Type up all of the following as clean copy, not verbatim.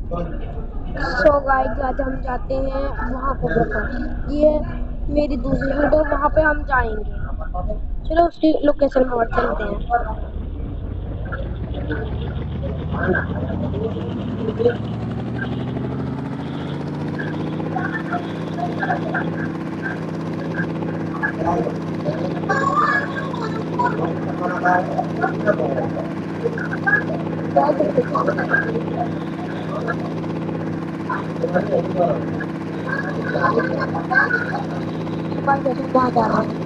So guys आज हम जाते हैं वहां पे। देखो ये मेरी दूसरी वीडियो, वहां पे हम जाएंगे। चलो उसकी लोकेशन में और चलते हैं। गाइस जैसे वहां जा रहे हैं।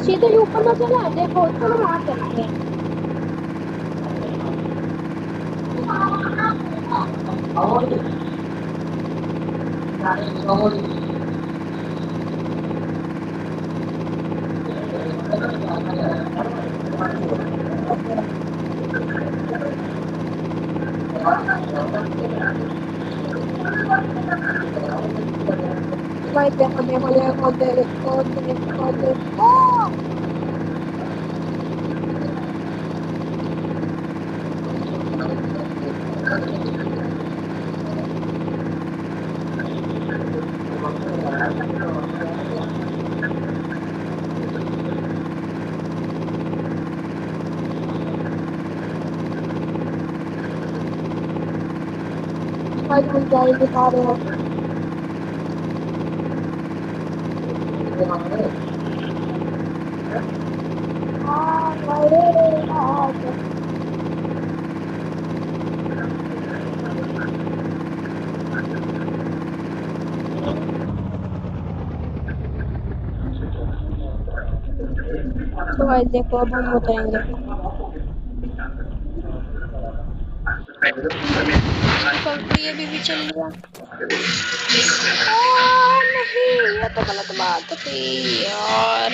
सीधे ऊपर ना चला, देखो चलो वहां चलते हैं। गाइस देखो देखो देखो देखो देखो देखो। गाइस हम जा ही दिखा रहे हैं। तो गाइस देखो अब हम उतरेंगे। ये भी चल लिया। नहीं, ये तो गलत बात थी यार।